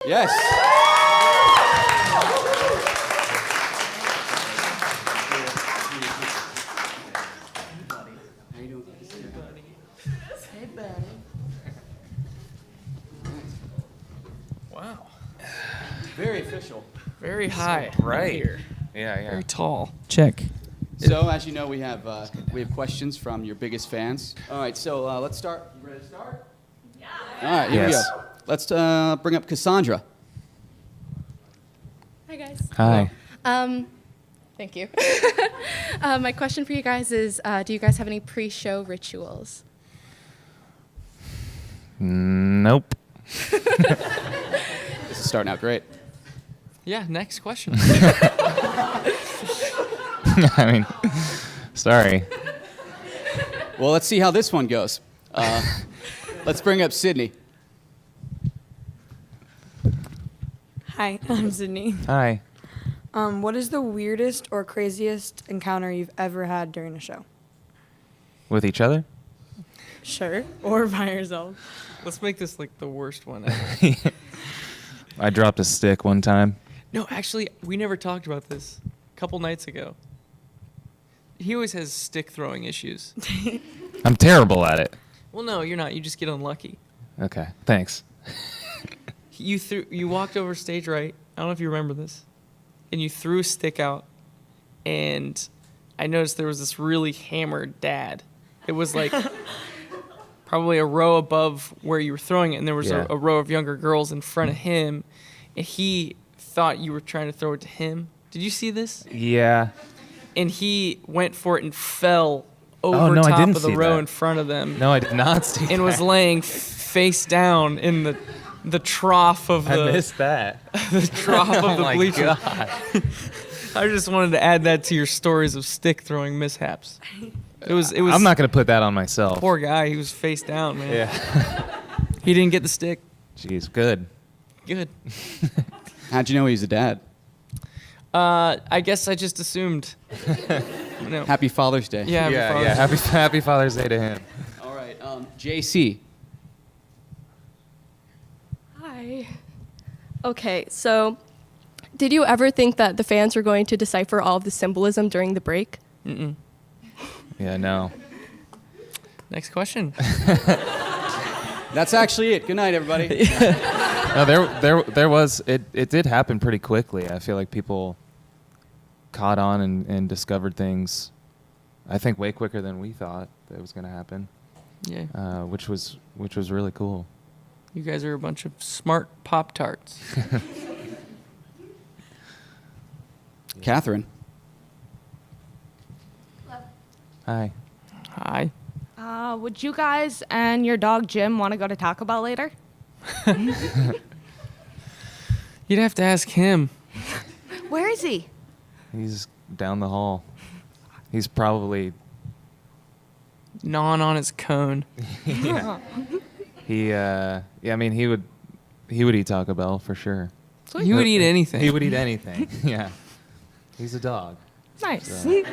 Yes. Wow. Very official. Very high. Right. Here. Yeah. Very tall. Check. So, as you know, we have questions from your biggest fans. All right, so let's start. You ready to start? Yeah. All right, here we Yes. go. Let's bring up Cassandra. Hi, guys. Hi. Thank you. My question for you guys is, do you guys have any pre-show rituals? Nope. This is starting out great. Yeah, next question. I mean, sorry. Well, let's see how this one goes. Let's bring up Sydney. Hi, I'm Sydney. Hi. What is the weirdest or craziest encounter you've ever had during a show? With each other? Sure. Or by yourself. Let's make this like the worst one ever. I dropped a stick one time. No, actually, we never talked about this. A couple nights ago. He always has stick throwing issues. I'm terrible at it. Well, no, you're not. You just get unlucky. Okay, thanks. You walked over stage right. I don't know if you remember this. And you threw a stick out, and I noticed there was this really hammered dad. It was like probably a row above where you were throwing it, and there was Yeah. a row of younger girls in front of him, and he thought you were trying to throw it to him. Did you see this? Yeah. And he went for it and fell over Oh, no, I top didn't of the see row that. in front of them. No, I did not see And was that. laying face down in the trough of I the missed that. the trough of Oh the my bleachers. God. I just wanted to add that to your stories of stick throwing mishaps. It was I'm not going to put that on myself. poor guy. He was face down, man. Yeah. He didn't get the stick. Jeez, good. Good. How'd you know he's a dad? I guess I just assumed. No. Happy Father's Day. Yeah. Yeah. Happy Father's Day to him. All right, JC. Hi. Okay, so did you ever think that the fans were going to decipher all of the symbolism during the break? Mm-mm. Yeah, no. Next question. That's actually it. Good night, everybody. No, there was it did happen pretty quickly. I feel like people caught on and discovered things, I think, way quicker than we thought that was going to happen. Yeah. Which was really cool. You guys are a bunch of smart Pop-Tarts. Catherine. Hi. Hi. Would you guys and your dog Jim want to go to Taco Bell later? You'd have to ask him. Where is he? He's down the hall. He's probably Gnawing on his cone. I mean he would eat Taco Bell for sure. He would eat anything. He would eat anything. Yeah. He's a dog. Nice. So.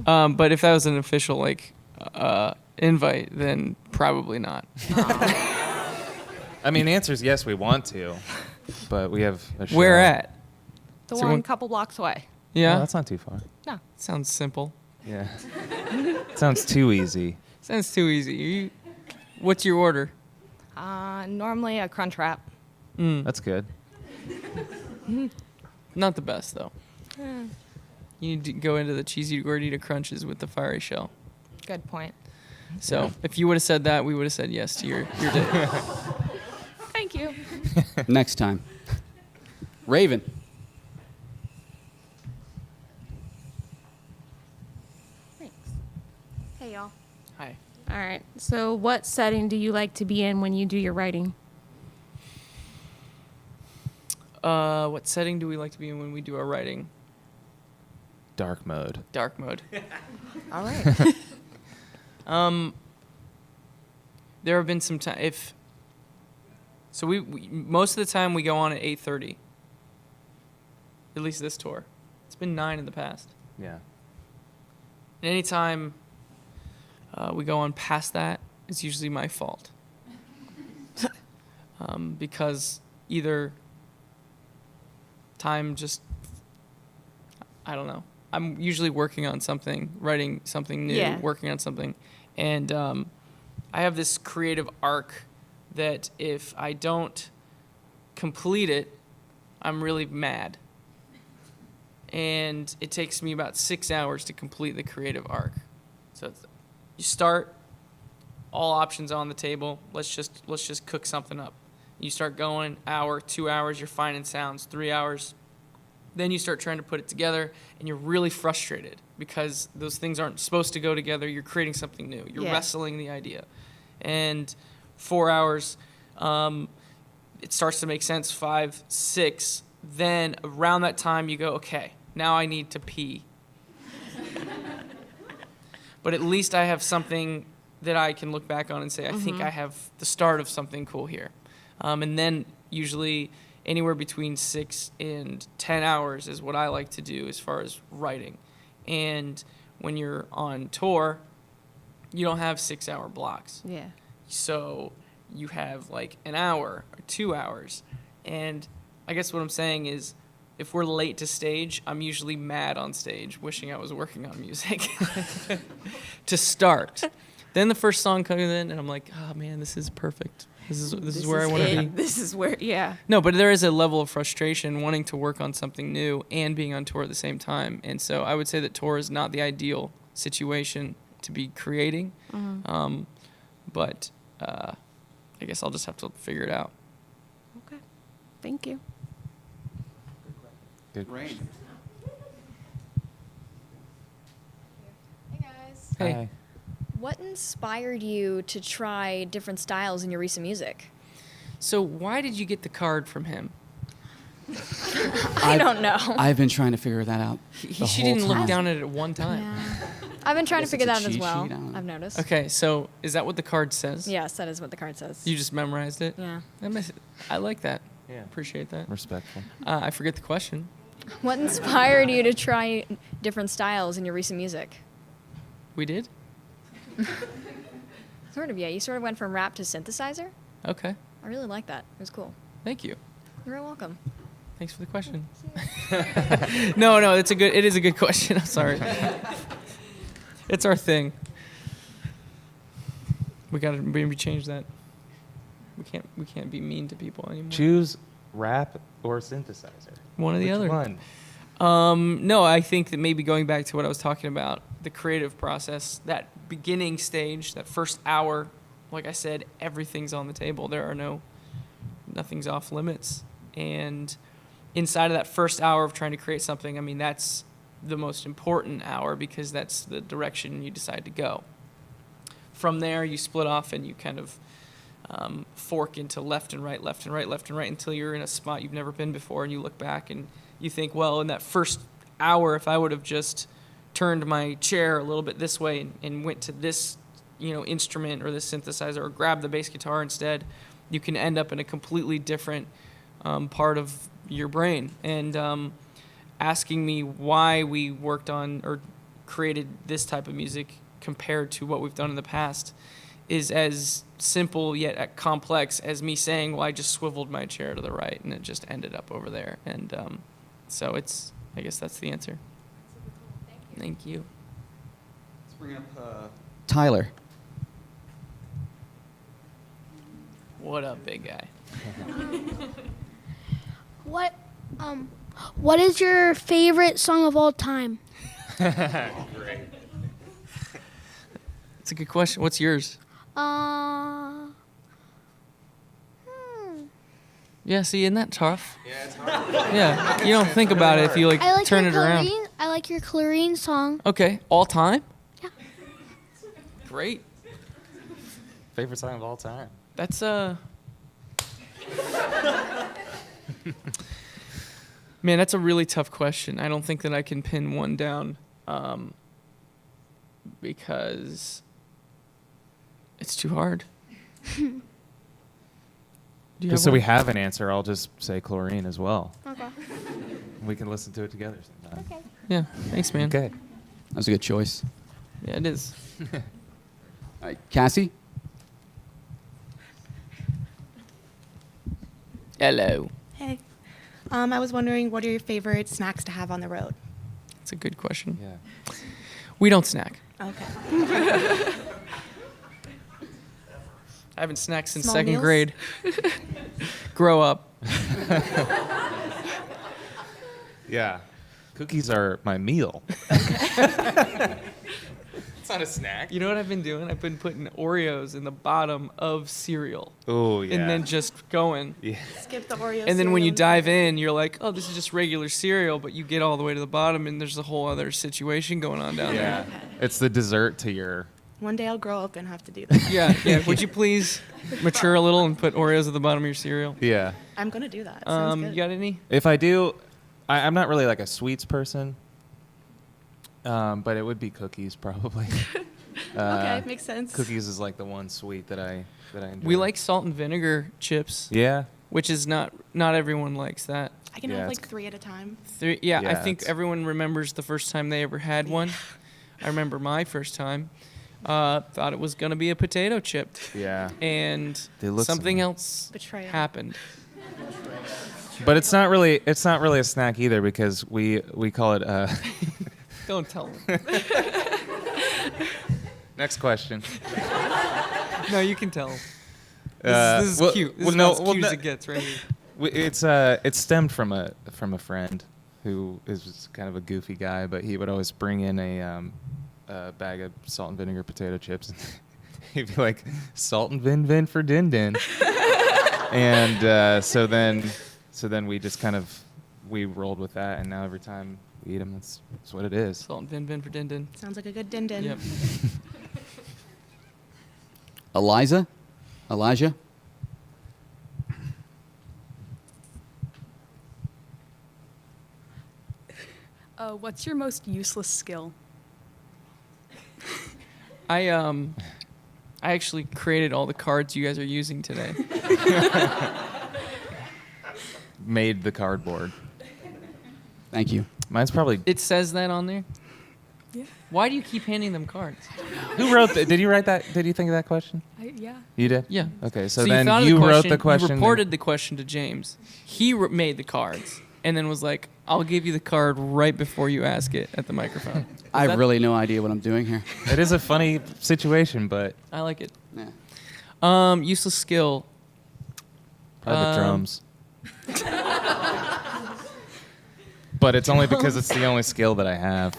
But if that was an official invite, then probably not. I mean, the answer is yes, we want to, but we have a show. Where at? The So one when- a couple blocks away. Yeah. No, that's not too far. No. Sounds simple. Yeah. Sounds too easy. Sounds too easy. What's your order? Normally a crunch wrap. That's good. Not the best though. You need to go into the cheesy gordita crunches with the fiery shell. Good point. So if you would have said that, we would have said yes to your date. Thank you. Next time. Raven. Thanks. Hey, y'all. Hi. All right. So, what setting do you like to be in when you do your writing? What setting do we like to be in when we do our writing? Dark mode. Dark mode. All right. There have been some time so we most of the time we go on at 8:30. At least this tour. It's been 9 in the past. Yeah. And anytime we go on past that, it's usually my fault. because either time just, I don't know. I'm usually working on something, writing something new, Yeah. working on something. And I have this creative arc that if I don't complete it, I'm really mad. And it takes me about 6 hours to complete the creative arc. So you start, all options on the table. Let's just cook something up. You start going, hour, 2 hours, you're finding sounds, 3 hours. Then you start trying to put it together, and you're really frustrated because those things aren't supposed to go together. You're creating something new. You're Yeah. wrestling the idea. And 4 hours, it starts to make sense, 5, 6. Then around that time, you go, okay, now I need to pee. But at least I have something that I can look back on and say, I think I have the start of something cool here. And then usually anywhere between 6 and 10 hours is what I like to do as far as writing. And when you're on tour, you don't have 6-hour blocks. Yeah. So you have like an hour or 2 hours. And I guess what I'm saying is if we're late to stage, I'm usually mad on stage, wishing I was working on music to start. Then the first song comes in, and I'm like, oh man, this is perfect. This is where I want to be. This is where, yeah. No, but there is a level of frustration wanting to work on something new and being on tour at the same time. And so I would say that tour is not the ideal situation to be creating. But I guess I'll just have to figure it out. Okay. Thank you. Good. Rain. Hey guys. Hey. Hi. What inspired you to try different styles in your recent music? So why did you get the card from him? I don't know. I've been trying to figure that out. She didn't look down at it one time. I've been trying to Guess figure it's that a out as cheat well. sheet, I don't know. I've noticed. Okay, so is that what the card says? Yes, that is what the card says. You just memorized it? Yeah. I like that. Yeah. Appreciate that. Respectful. I forget the question. What inspired you to try different styles in your recent music? We did? Sort of, yeah. You sort of went from rap to synthesizer. Okay. I really like that. It was cool. Thank you. You're very welcome. Thanks for the question. No, it is a good question. I'm sorry. It's our thing. We gotta maybe change that. We can't be mean to people anymore. Choose rap or synthesizer. One or the Which other. one? No, I think that maybe going back to what I was talking about, the creative process, that beginning stage, that first hour, like I said, everything's on the table. Nothing's off limits. And inside of that first hour of trying to create something, I mean, that's the most important hour because that's the direction you decide to go. From there, you split off and you kind of fork into left and right, left and right, left and right until you're in a spot you've never been before, and you look back and you think, well, in that first hour, if I would have just turned my chair a little bit this way and went to this, instrument or this synthesizer or grabbed the bass guitar instead, you can end up in a completely different part of your brain. And asking me why we worked on or created this type of music compared to what we've done in the past is as simple yet complex as me saying, well, I just swiveled my chair to the right and it just ended up over there. And so I guess that's the answer. Thank you. Let's bring up Tyler. What up, big guy? What is your favorite song of all time? Great. That's a good question. What's yours? Yeah, see, isn't that tough? Yeah, it's hard. Yeah, you don't think about it if you I like turn your it around. Clarine. I like your Clarine song. Okay, all time? Yeah. Great. Favorite song of all time? That's Man, that's a really tough question. I don't think that I can pin one down because it's too hard. Just so we have an answer, I'll just say chlorine as well. Okay. We can listen to it together sometime. Okay. Yeah, thanks, man. Okay. That was a good choice. Yeah, it is. All right, Cassie. Hello. Hey. I was wondering, what are your favorite snacks to have on the road? That's a good question. Yeah. We don't snack. Okay. I haven't snacked since Small second meals? grade. Grow up. Yeah. Cookies are my meal. It's not a snack. You know what I've been doing? I've been putting Oreos in the bottom of cereal. Oh, yeah. And then just going. Yeah. Skip the Oreo. And then when you cereal. dive in, you're like, oh, this is just regular cereal, but you get all the way to the bottom, and there's a whole other situation going on down Yeah. It's the dessert to your... One day I'll grow up and have to do that. there. Yeah. Would you please mature a little and put Oreos at the bottom of your cereal? Yeah. I'm going to do that. Sounds good. You got any? If I do, I'm not really like a sweets person, but it would be cookies probably. Okay, makes sense. Cookies is like the one sweet that I enjoy. We like salt and vinegar chips, Yeah. which is not everyone likes that. I can Yeah, have it's- like 3 at a time. Yeah, I Yeah, think it's- everyone remembers the first time they ever had one. I remember my first time. Thought it was gonna be a potato chip, Yeah. and They look something similar. else Betrayal. happened. But it's not really a snack either because we call it. Don't tell them. Next question. No, you can tell. This is well- cute. This well, is no, about as well, cute as no- it gets right here. It stemmed from a friend who is kind of a goofy guy, but he would always bring in a bag of salt and vinegar potato chips. And he'd be like, "Salt and vin for din din," and so then we just kind of we rolled with that, and now every time we eat them, that's what it is. Salt and vin for din din. Sounds like a good din-din. Yep. Elijah? What's your most useless skill? I actually created all the cards you guys are using today. Made the cardboard. Thank you. Mine's probably. It says that on there. Yeah. Why do you keep handing them cards? Who wrote that? Did you write that? Did you think of that question? Yeah. You did? Yeah. Okay, so you then thought of you the wrote the question. You reported the question to James. He made the cards, and then was like, "I'll give you the card right before you ask it at the microphone." I have really no idea what I'm doing here. It is a funny situation, but I like it. Yeah. Useless skill. probably the drums. But it's only because it's the only skill that I have.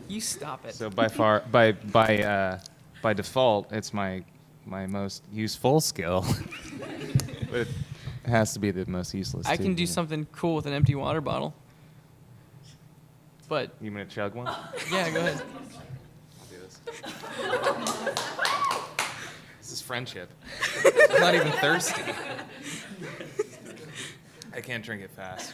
You stop it. So by default, it's my most useful skill. But it has to be the most useless. I too, can do yeah. something cool with an empty water bottle. But You gonna chug one? yeah, go ahead. I'll do this. This is friendship. I'm not even thirsty. I can't drink it fast.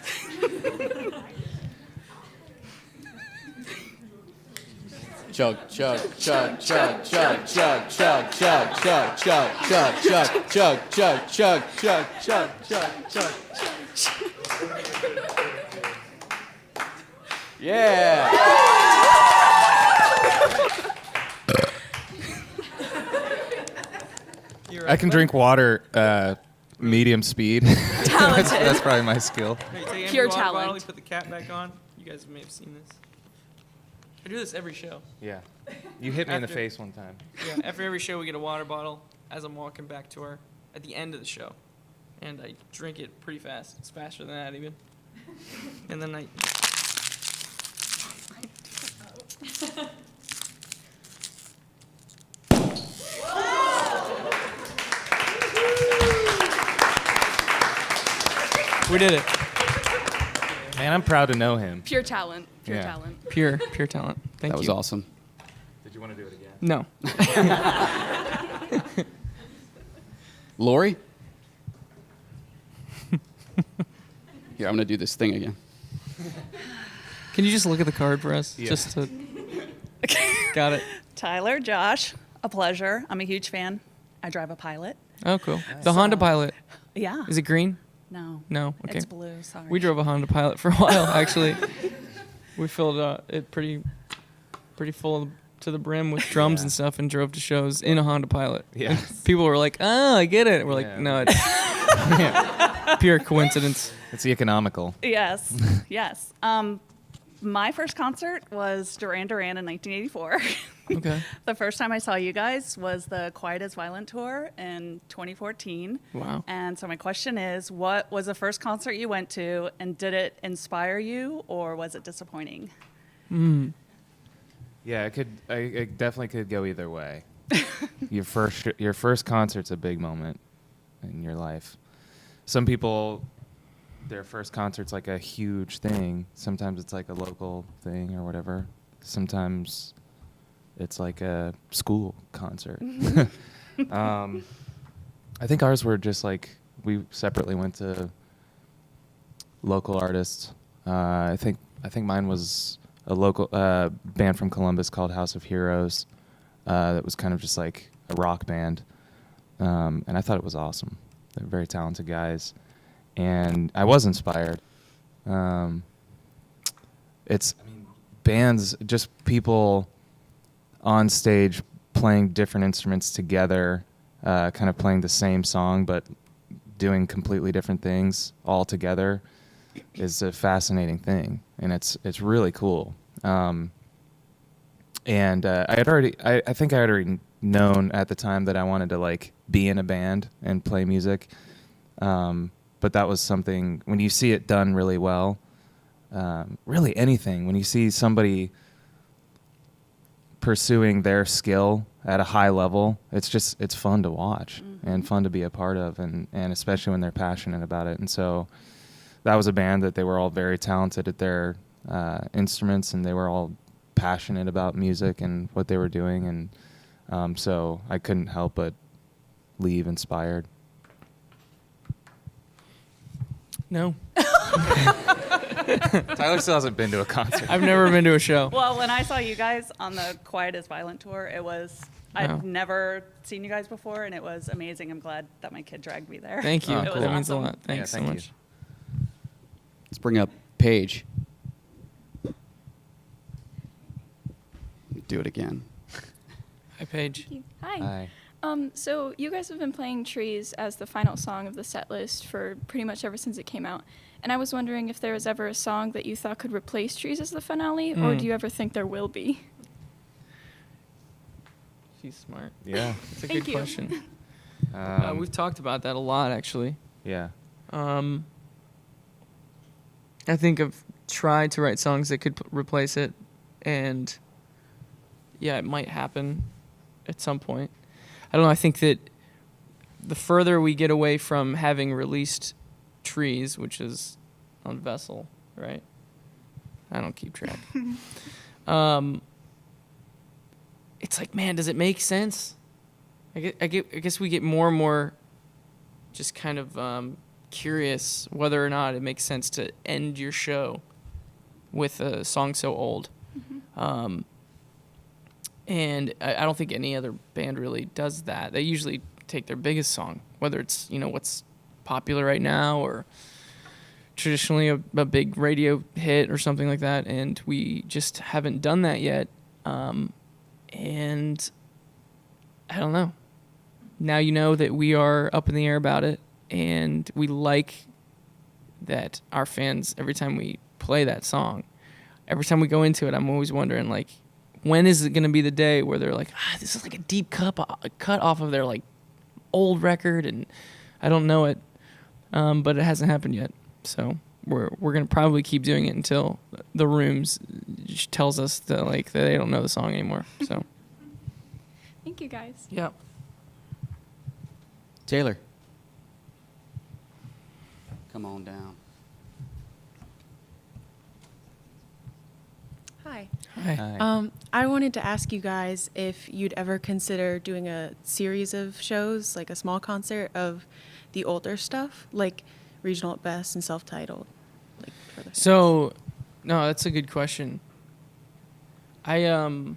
Chug, chug, chug, chug, chug, chug, chug, chug, chug, chug, chug, chug, chug, chug, chug, chug, chug, chug, chug. Yeah. I can drink water medium speed. that's probably my skill. Pure talent. Bottle, you put the cap back on. You guys may have seen this. I do this every show. Yeah. You hit me in the After- face one time. Yeah, after every show, we get a water bottle as I'm walking back to our, at the end of the show. And I drink it pretty fast. It's faster than that, even. And then I. We did it. Man, I'm proud to know him. Pure talent. Pure Yeah. talent. Pure talent. Thank That you. was awesome. Did you want to do it again? No. Lori? Here, I'm going to do this thing again. Can you just look at the card for us? Yeah. Just to. Got it. Tyler, Josh, a pleasure. I'm a huge fan. I drive a Pilot. Oh, cool. The Honda Pilot. Yeah. Is it green? No. No. Okay. It's blue. Sorry. We drove a Honda Pilot for a while, actually. We filled it pretty full to the brim with drums and stuff, and drove to shows in a Honda Pilot. Yeah. And people were like, "Oh, I get it." We're like, Yeah. "No, it's pure coincidence. It's economical. Yes, yes. My first concert was Duran Duran in 1984. Okay. The first time I saw you guys was the Quiet as Violent tour in 2014. Wow. And so my question is, what was the first concert you went to, and did it inspire you, or was it disappointing? Yeah, it definitely could go either way. Your first concert's a big moment in your life. Some people, their first concert's like a huge thing. Sometimes it's like a local thing or whatever. Sometimes it's like a school concert. I think ours were just like, we separately went to local artists. I think mine was a local band from Columbus called House of Heroes. That was kind of just like a rock band. And I thought it was awesome. They're very talented guys. And I was inspired. Bands, just people on stage playing different instruments together, kind of playing the same song but doing completely different things all together is a fascinating thing, and it's really cool. I think I had already known at the time that I wanted to like be in a band and play music. But that was something, when you see it done really well, really anything, when you see somebody pursuing their skill at a high level, it's fun to watch and fun to be a part of, and especially when they're passionate about it. And so that was a band that they were all very talented at their instruments, and they were all passionate about music and what they were doing. And so I couldn't help but leave inspired. No. Tyler still hasn't been to a concert. I've never been to a show. Well, when I saw you guys on the Quiet as Violent tour, I'd never seen you guys before, and it was amazing. I'm glad that my kid dragged me there. Thank you. It was That means a awesome. lot. Thanks so much. Let's bring up Paige. Do it again. Hi, Paige. Hi. Hi. So you guys have been playing Trees as the final song of the set list for pretty much ever since it came out. And I was wondering if there was ever a song that you thought could replace Trees as the finale, or do you ever think there will be? She's smart. Yeah. It's a Thank good you. question. We've talked about that a lot, actually. Yeah. I think I've tried to write songs that could replace it, and yeah, it might happen at some point. I don't know. I think that the further we get away from having released Trees, which is on Vessel, right? I don't keep track. It's like, man, does it make sense? I guess we get more and more just kind of curious whether or not it makes sense to end your show with a song so old. And I don't think any other band really does that. They usually take their biggest song, whether it's, what's popular right now or traditionally a big radio hit or something like that, and we just haven't done that yet. And I don't know. Now you know that we are up in the air about it, and we like that our fans, every time we play that song, every time we go into it, I'm always wondering, like, when is it going to be the day where they're like, this is like a deep cut off of their like old record, and I don't know it, but it hasn't happened yet. So we're going to probably keep doing it until the Rooms tells us that like that they don't know the song anymore. So Thank you, guys. yeah. Taylor. Come on down. Hi. Hi. I wanted to ask you guys if you'd ever consider doing a series of shows, like a small concert of the older stuff, like Regional at Best and Self-Titled. So, no, that's a good question. My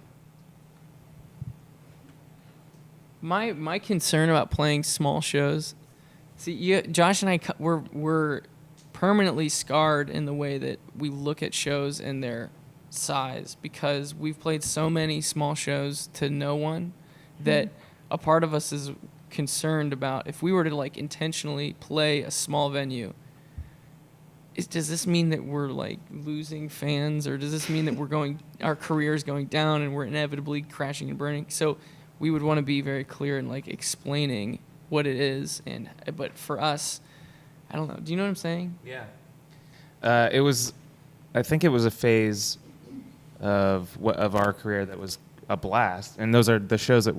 concern about playing small shows, Josh and I, we're permanently scarred in the way that we look at shows and their size, because we've played so many small shows to no one that a part of us is concerned about if we were to like intentionally play a small venue. Does this mean that we're like losing fans, or does this mean that our career is going down and we're inevitably crashing and burning? So we would want to be very clear in like explaining what it is. But for us, I don't know. Do you know what I'm saying? Yeah. I think it was a phase of our career that was a blast, and those are the shows that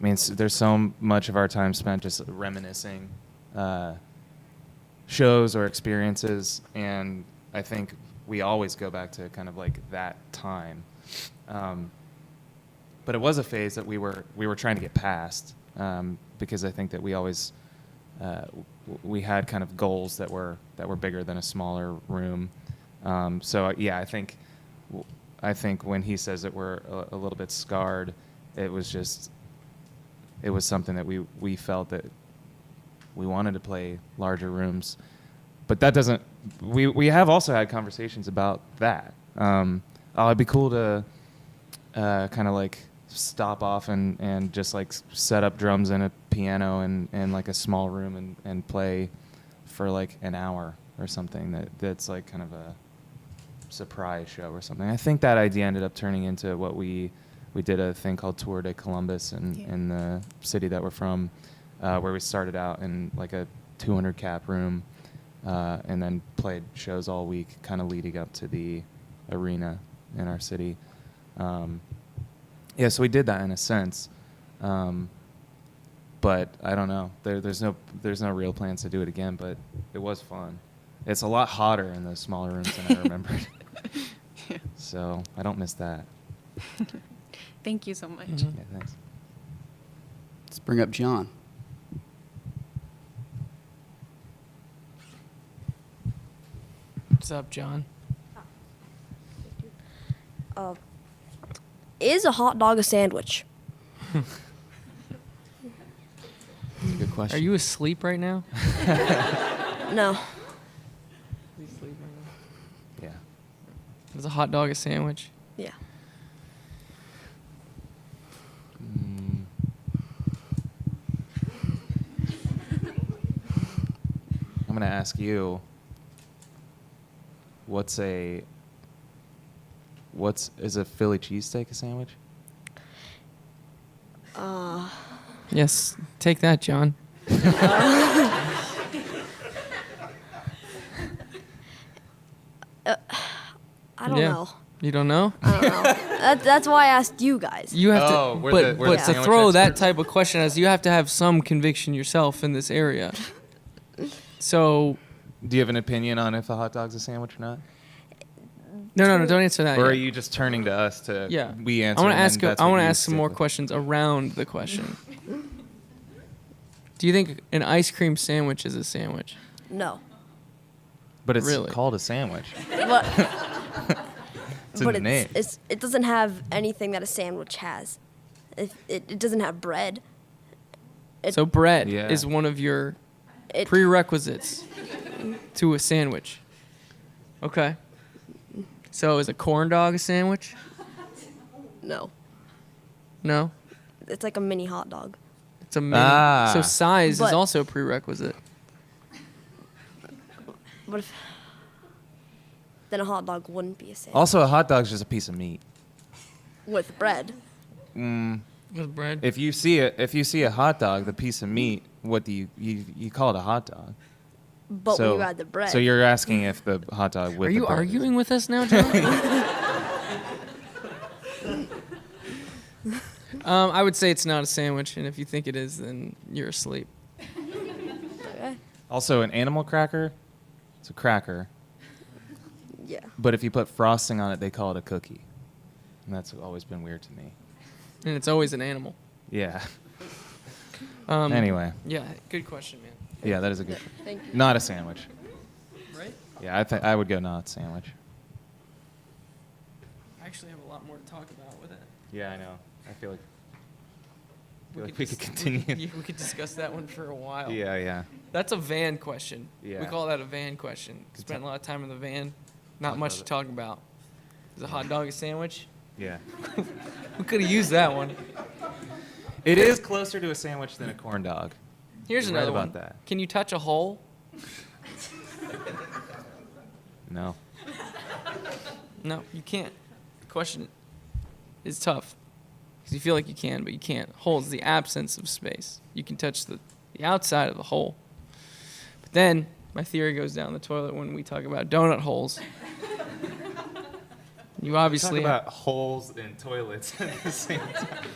there's so much of our time spent just reminiscing shows or experiences, and I think we always go back to kind of like that time. But it was a phase that we were trying to get past, because I think that we always we had kind of goals that were bigger than a smaller room. So yeah, I think when he says that we're a little bit scarred, it was something that we felt that we wanted to play larger rooms, but that doesn't. We have also had conversations about that. It'd be cool to kind of like stop off and just like set up drums and a piano and like a small room and play for like an hour or something. That's like kind of a surprise show or something. I think that idea ended up turning into what we did a thing called Tour de Columbus in the city that we're from, where we started out in like a 200 cap room, and then played shows all week, kind of leading up to the arena in our city. Yeah, so we did that in a sense, but I don't know. There's no real plans to do it again, but it was fun. It's a lot hotter in those smaller rooms than I remembered. Yeah. So I don't miss that. Thank you so much. Yeah, thanks. Let's bring up John. What's up, John? Is a hot dog a sandwich? That's a good question. Are you asleep right now? No. You asleep right now? Yeah. Is a hot dog a sandwich? Yeah. I'm gonna ask you. Is a Philly cheesesteak a sandwich? Yes. Take that, John. I don't know. You don't know? I don't know. That's why I asked you guys. You have Oh, to, we're but the to sandwich throw that experts. type of question as you have to have some conviction yourself in this area. So, Do you have an opinion on if a hot dog's a sandwich or not? no, don't answer that. Or are yet. you just turning to us to Yeah. we answer? I want to and ask. then that's I what want to you ask some stick more with? questions around the question. Do you think an ice cream sandwich is a sandwich? No. But it's Really? called a sandwich. But It's in the name. it doesn't have anything that a sandwich has. It doesn't have bread. So bread Yeah. is one of your It- prerequisites to a sandwich. Okay. So is a corn dog a sandwich? No. No. It's like a mini hot dog. It's a mini. Ah. So size is But- also a prerequisite. But if then a hot dog wouldn't be a sandwich Also, a hot dog's just a piece of meat. with bread. With bread. If you see a hot dog, the piece of meat, what do you call it a hot dog? But when you add the bread. So you're asking if the hot dog with Are the you bread arguing with us now, John? I would say it's not a sandwich, and if you think it is, then you're asleep. Okay. Also, an animal cracker, it's a cracker. Yeah. But if you put frosting on it, they call it a cookie. And that's always been weird to me. And it's always an animal. Yeah. Anyway. Anyway. Yeah, good question, man. Yeah, that is a good. Thank you. Not a sandwich. Right? Yeah, I think I would go not sandwich. I actually have a lot more to talk about with it. Yeah, I know. I feel like we could dis- continue. We could discuss that one for a while. Yeah, yeah. That's a van question. Yeah. We call that a van question. Spent a lot of time in the van. Not Talk much about to it. talk about. Is a hot dog a sandwich? Yeah. We could have used that one. It is closer to a sandwich than a corn dog. Here's You're right another about one. that. Can you touch a hole? No. No, you can't. The question is tough because you feel like you can, but you can't. Hole is the absence of space. You can touch the outside of the hole. But then my theory goes down the toilet when we talk about donut holes. You obviously talk about holes in toilets at the same time.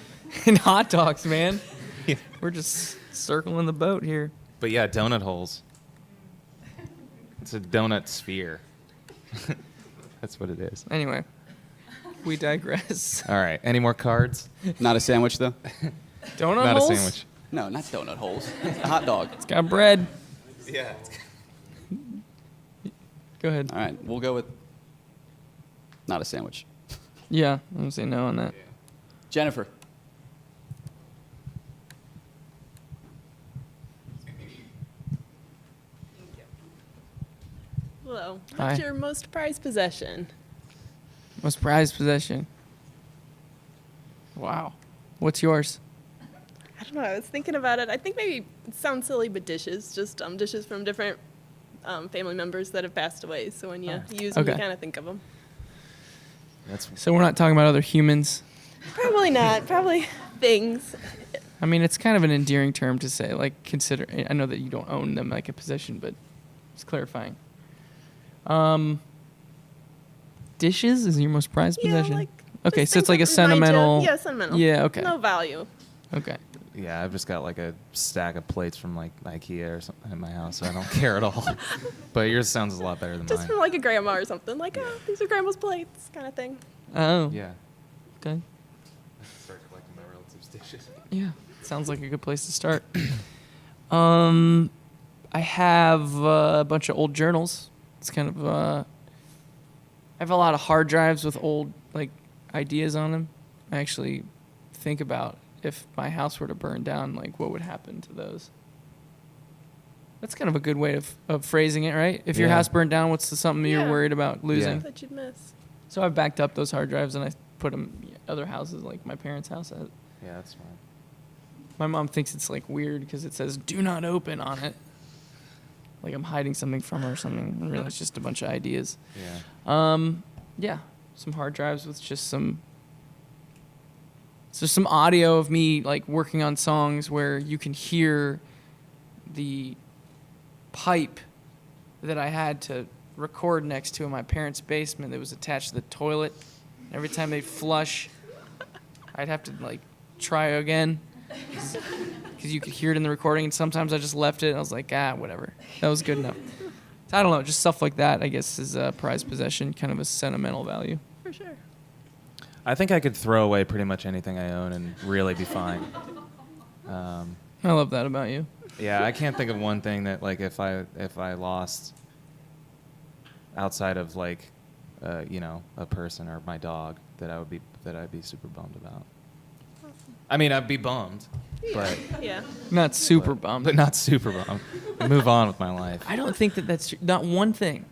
in hot dogs, man. Yeah. We're just circling the boat here. But yeah, donut holes. It's a donut sphere. That's what it is. Anyway, we digress. All right. Any more cards? Not a sandwich, though? Donut Not holes? a sandwich. No, not donut holes. It's a hot dog. It's got bread. Yeah. Go ahead. All right, we'll go with not a sandwich. Yeah, I'm going to say no on that. Jennifer. Hello. Hi. What's your most prized possession? Most prized possession. Wow. What's yours? I don't know. I was thinking about it. I think maybe it sounds silly, but dishes. Just dishes from different family members that have passed away. So when you use them, you Okay. kind of think of them. So we're not talking about other humans. Probably not. Probably things. I mean, it's kind of an endearing term to say, like, consider. I know that you don't own them like a possession, but it's clarifying. Dishes is your most prized possession? like, okay, just so it's things like a that remind you- sentimental. Yeah, sentimental. Yeah, okay. No value. Okay. Yeah, I've just got like a stack of plates from like IKEA or something in my house, so I don't care at all. But yours sounds a lot better than Just mine. from like a grandma or something. Like, oh, these are grandma's plates, kind of thing. Oh. Yeah. Okay. Start collecting my relatives' dishes. Yeah. Sounds like a good place to start. I have a bunch of old journals. It's kind of I have a lot of hard drives with old like ideas on them. I actually think about if my house were to burn down, like what would happen to those. That's kind of a good way of phrasing it, right? If your Yeah. house burned down, what's something you're Yeah. worried about losing? That you'd miss. So I backed up those hard drives and I put them other houses, like my parents' house. Yeah, that's fine. My mom thinks it's like weird because it says "Do not open" on it. Like I'm hiding something from her or something. And really, it's just a bunch of ideas. Yeah. Yeah, some hard drives with just some audio of me like working on songs where you can hear the pipe that I had to record next to in my parents' basement that was attached to the toilet. Every time they'd flush, I'd have to like try again because you could hear it in the recording. And sometimes I just left it and I was like, whatever. That was good enough. So I don't know, just stuff like that, I guess, is a prized possession, kind of a sentimental value. For sure. I think I could throw away pretty much anything I own and really be fine. I love that about you. Yeah, I can't think of one thing that like if I lost outside of like a person or my dog that I'd be super bummed about. I mean, I'd be bummed, but Yeah. Not super bummed. but not super bummed. Move on with my life. I don't think that's true. Not one thing.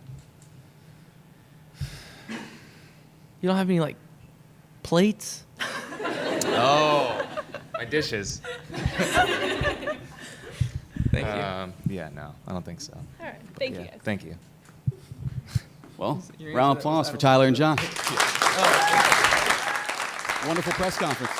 You don't have any, like, plates? Oh, my dishes. Thank you. Yeah, no, I don't think so. All right. Thank you Yeah, guys. thank you. Well, Your round of answer applause was for Tyler and John. Wonderful press conference.